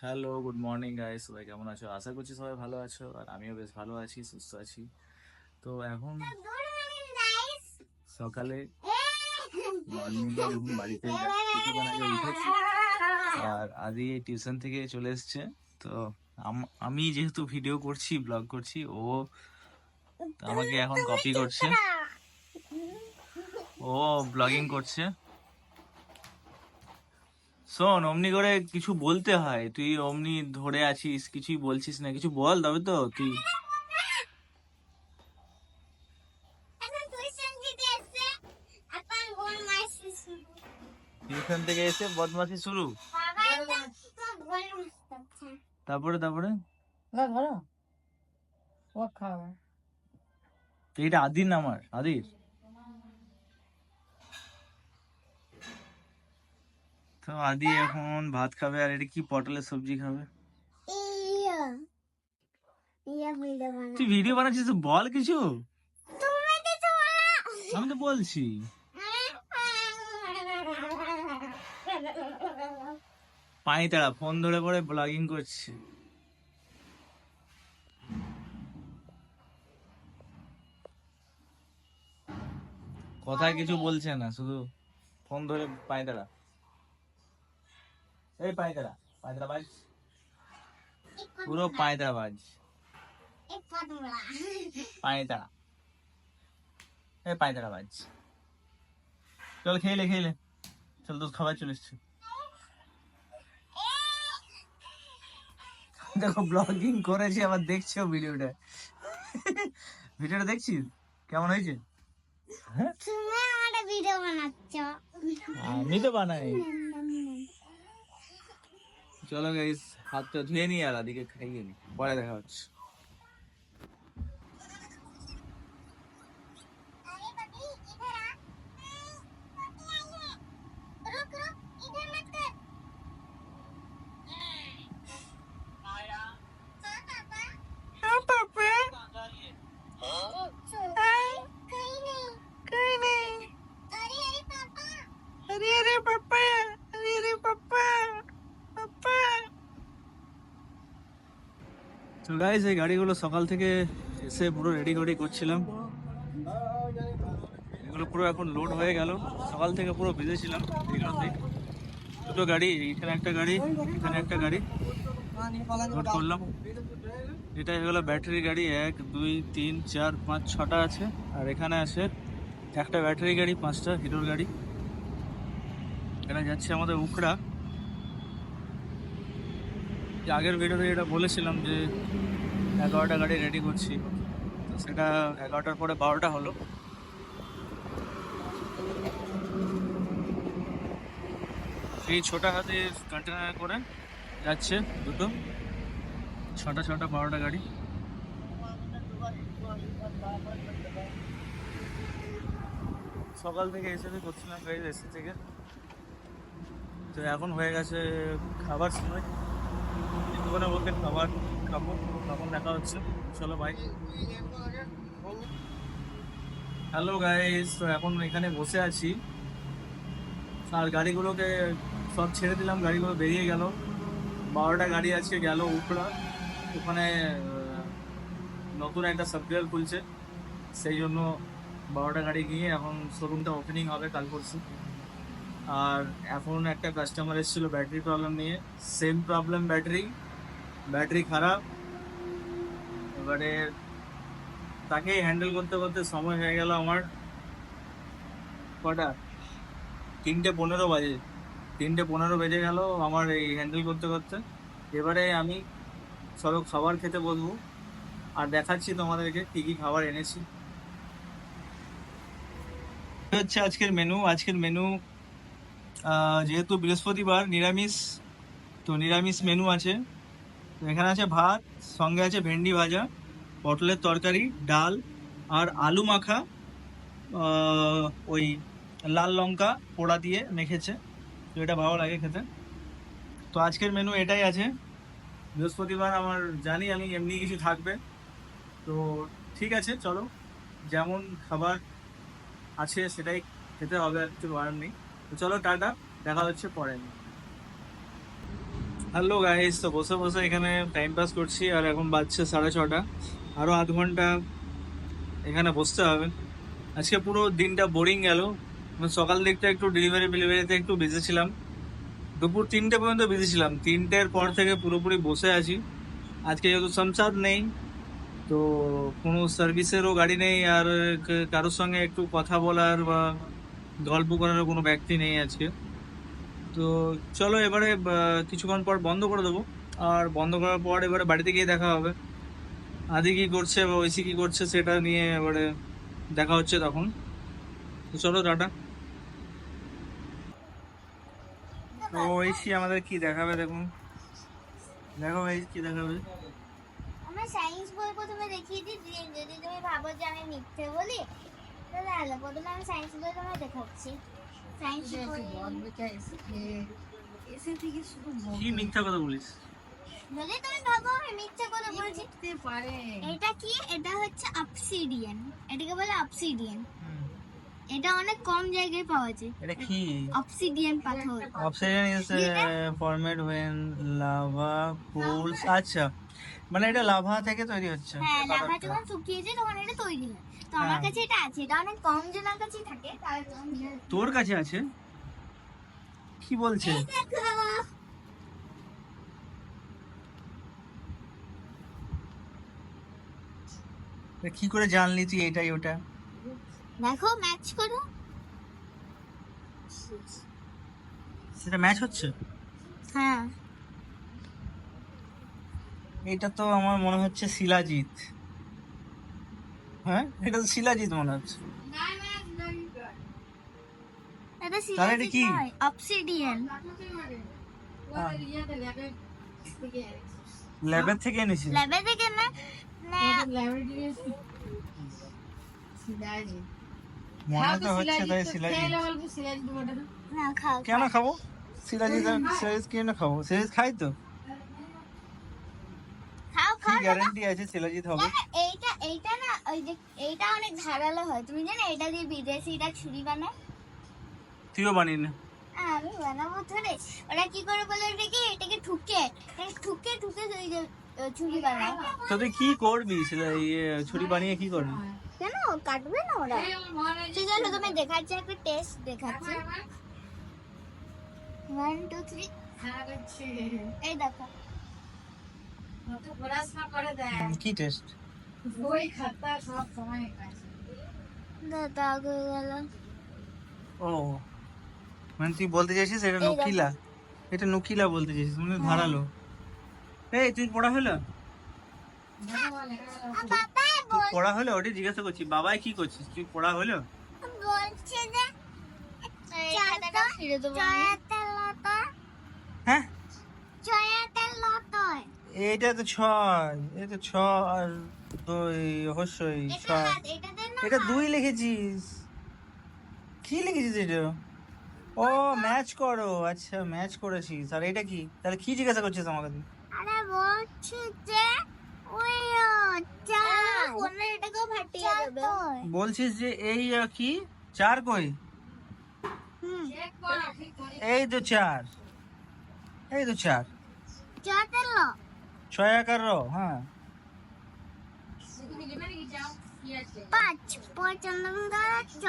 Hello, good morning guys. সবাই কেমন আছো? আশা করছি সবাই ভালো আছো, আর আমিও বেশ ভালো আছি, সুস্থ আছি। তো এখন সকালে বাড়িতে কিছুক্ষণ আগে উঠেছি, আর আদি টিউশন থেকে চলে এসছে। তো আমি যেহেতু ভিডিও করছি, ব্লগ করছি, ও আমাকে এখন কপি করছে, ও ব্লগিং করছে। শোন, অমনি করে কিছু বলতে হয়, তুই অমনি ধরে আছিস, কিছুই বলছিস না। কিছু বল, তবে তো তুই। টিউশন থেকে এসে বদমাশি শুরু। তারপরে এইটা আদির নামার, আদির। তো আদি এখন ভাত খাবে, আর এটা কি পটলের সবজি খাবে। তুই ভিডিও বানাচ্ছিস, বল কিছু। আমি তো বলছি। পানি তাড়া ফোন ধরে পরে ব্লগিং করছে। কথা কিছু বলছে না, শুধু ফোন ধরে পানি তাড়া। এই পানি তাড়া, পানি তাড়া বাজ, পুরো পানি তাড়া বাজ, পানি তাড়া, এই পানি তাড়া বাজ। চল খেলে চল, তোর খাবার চলে এসছে। দেখো ব্লগিং করেছি, আবার দেখছো ভিডিওটা। ভিডিওটা দেখছিস কেমন হয়েছে? আমি তো বানাই। চলো গাইস, হাতটা ধুয়ে নি আর আদিকে খাইয়ে নি, পরে দেখা হচ্ছে। তো গাইস, এই গাড়িগুলো সকাল থেকে এসে পুরো রেডি করছিলাম। এগুলো পুরো এখন লোড হয়ে গেল, সকাল থেকে পুরো ভিজেছিলাম। দুটো গাড়ি, এখানে একটা গাড়ি, এখানে একটা গাড়ি লোড করলাম। এটা হলো ব্যাটারি গাড়ি, 1 2 3 4 5 6টা আছে। আর এখানে আছে একটা ব্যাটারি গাড়ি, 5টা হিরোর গাড়ি। এখানে যাচ্ছে আমাদের উখড়া। আগের ভিডিওতে এটা বলেছিলাম যে 11টা গাড়ি রেডি করছি, তো সেটা 11টার পরে 12টা হলো। এই ছোটা হাতে কন্টেনার করে যাচ্ছে দুটো, 6টা 12টা গাড়ি। সকাল থেকে এসে করছিলাম গাড়ি এসে থেকে। তো এখন হয়ে গেছে খাবার সময়, কিছুক্ষণের মধ্যে খাবার খাবো, তখন দেখা হচ্ছে। চলো বাই। হ্যালো গাইস, তো এখন এখানে বসে আছি, আর গাড়িগুলোকে সব ছেড়ে দিলাম, গাড়িগুলো বেরিয়ে গেল। 12টা গাড়ি আজকে গেল উখড়া। ওখানে নতুন একটা সাবডিভিশন খুলছে, সেই জন্য 12টা গাড়ি গিয়ে এখন শোরুমটা ওপেনিং হবে কাল পরশু। আর এখন একটা কাস্টমার এসেছিলো ব্যাটারি প্রবলেম নিয়ে, সেম প্রবলেম, ব্যাটারি খারাপ। এবারে তাকে হ্যান্ডেল করতে করতে সময় হয়ে গেল আমার কটা, 3:15 বাজে, 3:15 বেজে গেল আমার এই হ্যান্ডেল করতে করতে। এবারে আমি চলো খাবার খেতে বসবো, আর দেখাচ্ছি তোমাদেরকে কি কি খাবার এনেছি। হচ্ছে আজকের মেনু যেহেতু বৃহস্পতিবার, নিরামিষ, তো নিরামিষ মেনু আছে। এখানে আছে ভাত, সঙ্গে আছে ভেন্ডি ভাজা, পটলের তরকারি, ডাল, আর আলু মাখা, ওই লাল লঙ্কা পোড়া দিয়ে মেখেছে, তো এটা ভালো লাগে খেতে। তো আজকের মেনু এটাই আছে। বৃহস্পতিবার আমার জানি আমি এমনি কিছু থাকবে, তো ঠিক আছে চলো, যেমন খাবার আছে সেটাই খেতে হবে, আর কিছু করার নেই। তো চলো টাটা, দেখা হচ্ছে পরে। হ্যালো গাইস, তো বসে বসে এখানে টাইম পাস করছি, আর এখন বাজছে 6:30। আরও আধ ঘন্টা এখানে বসতে হবে। আজকে পুরো দিনটা বোরিং গেল। সকাল দিকটা একটু ডেলিভারিতে একটু বিজি ছিলাম, দুপুর 3টে পর্যন্ত বিজি ছিলাম, 3টের পর থেকে পুরোপুরি বসে আছি। আজকে যেহেতু সংসার নেই, তো কোনো সার্ভিসেরও গাড়ি নেই, আর কারোর সঙ্গে একটু কথা বলার বা গল্প করার কোনো ব্যক্তি নেই আজকে। তো চলো এবারে কিছুক্ষণ পর বন্ধ করে দেবো, আর বন্ধ করার পর এবারে বাড়িতে গিয়ে দেখা হবে। আদি কি করছে বা ঐশী কি করছে সেটা নিয়ে এবারে দেখা হচ্ছে তখন। তো চলো টাটা। তো ঐশী আমাদের কি দেখাবে, দেখুন, দেখো ভাই কি দেখাবে। আমার সায়েন্স বই প্রথমে দেখিয়ে দিই, যদি তুমি ভাবো যে আমি মিথ্যে বলি তাহলে আলো। প্রথমে আমি সায়েন্স বই তোমায় দেখাচ্ছি। সায়েন্স বই কি মিথ্যা কথা বলিস? যদি তুমি ভাবো আমি মিথ্যে কথা বলছি পারে। এটা কি? এটা হচ্ছে অবসিডিয়ান, এটাকে বলে অবসিডিয়ান। এটা অনেক কম জায়গায় পাওয়া যায়। এটা কি? অবসিডিয়ান পাথর। Obsidian is formed when lava cools। আচ্ছা, মানে এটা লাভা থেকে তৈরি হচ্ছে। হ্যাঁ, লাভা যখন শুকিয়ে যায় তখন এটা তৈরি হয়। তো আমার কাছে এটা আছে, এটা অনেক কম জনের কাছেই থাকে। তোর কাছে আছে? কি বলছে? এই দেখো। কি করে জানলি তুই এটাই ওটা? দেখো, ম্যাচ করো। সেটা ম্যাচ হচ্ছে? হ্যাঁ, এটা তো আমার মনে হচ্ছে শিলাজিৎ। হ্যাঁ, এটা তো শিলাজিৎ মনে হচ্ছে। এটা তাহলে এটা কি? অবসিডিয়ান। ল্যাবের থেকে এনেছি? ল্যাবে থেকে না, মনে তো হচ্ছে তাই শিলাজিৎ। না খাও। কেন খাবো শিলাজিৎ? সিরিজ কেন খাবো? সিরিজ খাই তো। খাও কি খাও। গ্যারান্টি আছে শিলাজিৎ হবে? এইটা না, ওই যে এইটা অনেক ধারালো হয়, তুমি জানো? এটা দিয়ে বিদেশিরা ছুরি বানায়। তুইও বানিয়ে নে। আমি বানাবো ধরে। ওরা কি করে বলে, এটাকে ঠুকে ঠুকে ঠুকে ওই যে ছুরি বানায়। তো তুই কি করবি ছুরি বানিয়ে কি করবি? কেন কাটবে না ওরা? ঠিক আছে, তুমি দেখাচ্ছি, একটা টেস্ট দেখাচ্ছি। 1 2 3। এই দেখো। কি টেস্ট? দাগ হয়ে গেল। ও, মানে তুই বলতে চাইছিস এটা এই দেখো। নুকিলা? এটা নুকিলা বলতে চাইছিস, মানে ধারালো। এই তুই পড়া হলো? বাবা তুই পড়া হলো? ওটা জিজ্ঞাসা করছি, বাবাই কি করছিস? তুই পড়া হলো? বলছে যে চারটা চয়াতের লতা, হ্যাঁ, চয়াতের লতায়। এটা তো 6, এটা তো 6 আর 2 অবশ্যই এটা 6। হাত, এটা দেন না। এটা 2 লিখেছিস? কি লিখেছিস এটা? ও, ম্যাচ করো। আচ্ছা, ম্যাচ করেছিস। আর এটা কি তাহলে? কি জিজ্ঞাসা করছিস আমাকে তুই? আরে বলছি যে ওই চার কোনে এটাকেও ফাটিয়ে দেবে। বলছিস যে এই কি 4 কই? এই তো 4, এই তো 4। চয়াতের ল 6 আকার র। হ্যাঁ, 5 55 চ।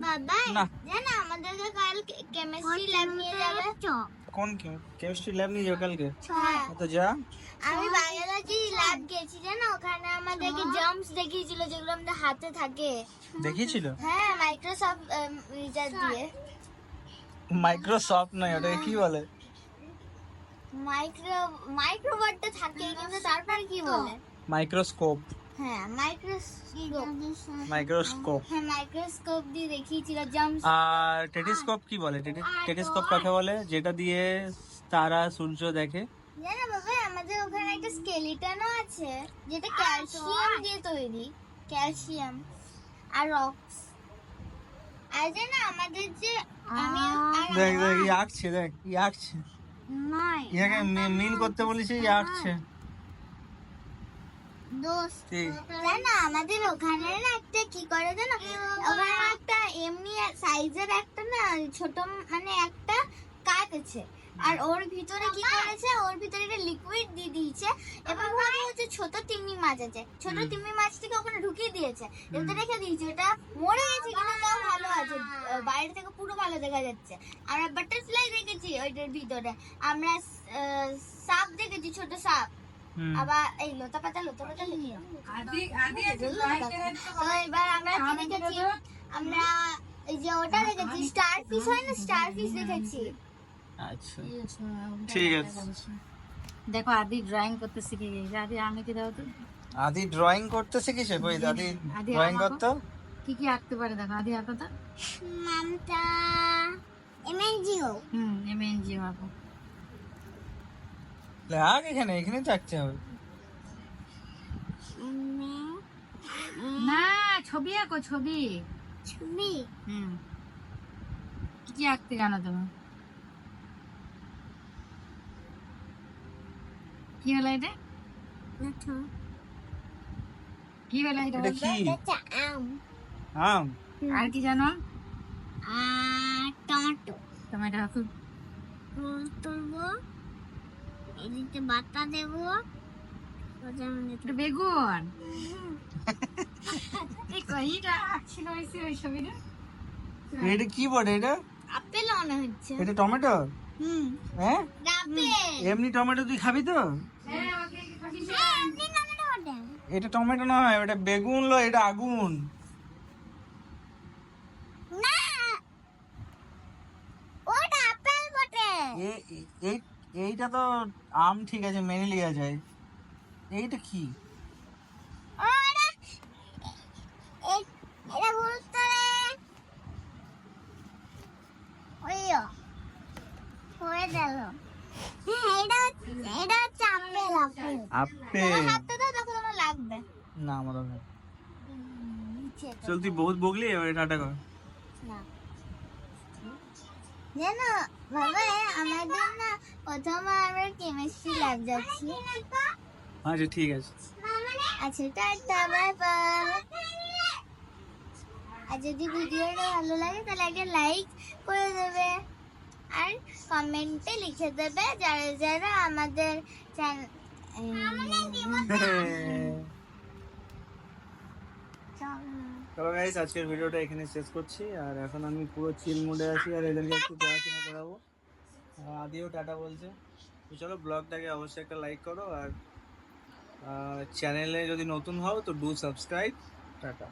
বাবা না। জানো আমাদেরকে কাল কেমিস্ট্রি ল্যাব নিয়ে যাবে। কোন কেমিস্ট্রি ল্যাব নিয়ে যাও কালকে? হ্যাঁ, তো যা। আমি বায়োলজি ল্যাব গেছি, জানো? ওখানে আমাদেরকে জার্মস দেখিয়েছিল, যেগুলো আমাদের হাতে থাকে। দেখিয়েছিল? হ্যাঁ, মাইক্রোসফট রিচার্জ দিয়ে। মাইক্রোসফট নয়, ওটাকে কি বলে? মাইক্রোওয়ার্ডটা থাকে, কিন্তু তারপর কি বলে? মাইক্রোস্কোপ। হ্যাঁ, মাইক্রোস্কোপ। হ্যাঁ, মাইক্রোস্কোপ দিয়ে দেখিয়েছিল জার্মস। আর টেলিস্কোপ কি বলে? টেলিস্কোপ কাকে বলে? যেটা দিয়ে তারা সূর্য দেখে। জানো বাবা, আমাদের ওখানে একটা স্কেলিটনও আছে, যেটা ক্যালসিয়াম দিয়ে তৈরি। ক্যালসিয়াম আর রক্স। আর জানো আমাদের যে আমি আর দেখ দেখ, ই আঁকছে, দেখ ই আঁকছে। নয় ইয়াকে মিল করতে বলেছি আসছে দোস্ত ঠিক। জানো আমাদের ওখানে না একটা কি করে জানো, ওখানে একটা এমনি সাইজের একটা না ছোট মানে একটা কাঠ আছে, আর ওর ভিতরে কি করেছে, ওর ভিতরে একটা লিকুইড দিয়ে দিয়েছে। এবার ভাবো হচ্ছে ছোট তিমি মাছ আছে, ছোট তিমি মাছটাকে ওখানে ঢুকিয়ে দিয়েছে, এতে রেখে দিয়েছে। ওটা মরে গেছে কিন্তু তাও ভালো আছে, বাইরে থেকে পুরো ভালো দেখা যাচ্ছে। আমরা বাটারফ্লাই দেখেছি ওইটার ভিতরে, আমরা সাপ দেখেছি, ছোট সাপ। আবার এই লতা পাতা তো এবার আমরা কি দেখেছি, আমরা এই যে ওটা দেখেছি স্টার ফিশ, হয় না স্টার ফিশ দেখেছি। আচ্ছা ঠিক আছে। দেখো আদি ড্রয়িং করতে শিখে গেছে। আদি আমি কি দাও তো, আদি ড্রয়িং করতে শিখেছে, কই দাদি আদি ড্রয়িং আঁকো। করতো। কি কি আঁকতে পারে দেখো, আদি আঁকো তো। নামটা এমএনজিও। এমএনজিও আঁকো। লাগ এখানে এখানে থাকতে হবে। না ছবি আঁকো, ছবি। ছবি কি কি আঁকতে জানো তুমি? কি হলো এটা, কি হলো এটা এটা বলতো? কি এটা আম আম? আর কি জানো? আর টমেটো। টমেটো আঁকো। ফুল তুলবো, এদিকে বাতা দেবো, এটা বেগুন। এই কইটা আঁকছিল ওই ছবিটা। এটা কি বটে এটা? আপেল মনে হচ্ছে। এটা টমেটো? হ্যাঁ আপেল। এমনি টমেটো তুই খাবি তো? হ্যাঁ ওকে খাবি। এমনি টমেটো বটে। এটা টমেটো নয়, এটা বেগুন লো, এটা আগুন। না, ওটা আপেল বটে। এইটা তো আম, ঠিক আছে মেনে লিয়া যায়। এইটা কি? ওটা এটা বলতে ওইও হয়ে গেল। হ্যাঁ এটা হচ্ছে আপেল। Apple apple? হাতে দাও, তখন আমার লাগবে। না আমার হবে না। নিচে তো। চল তুই বহুত বগলি, এবারে টাটা কর। না জানো বাবা, আমাদের না প্রথমে আমরা কেমিস্ট্রি ল্যাব যাচ্ছি। আচ্ছা ঠিক আছে। আচ্ছা টাটা, বাই বাই। আর যদি ভিডিওটা ভালো লাগে তাহলে একটা লাইক করে দেবে, আর কমেন্টে লিখে দেবে যারা যারা আমাদের চলো গাইস, আজকের ভিডিওটা এখানে শেষ করছি। আর এখন আমি পুরো চিল মোডে আছি, আর এদেরকে একটু পড়াশোনা করাবো। আদিও টাটা বলছে। তো চলো, ব্লগটাকে অবশ্যই একটা লাইক করো, আর চ্যানেলে যদি নতুন হও তো ডু সাবস্ক্রাইব। টাটা।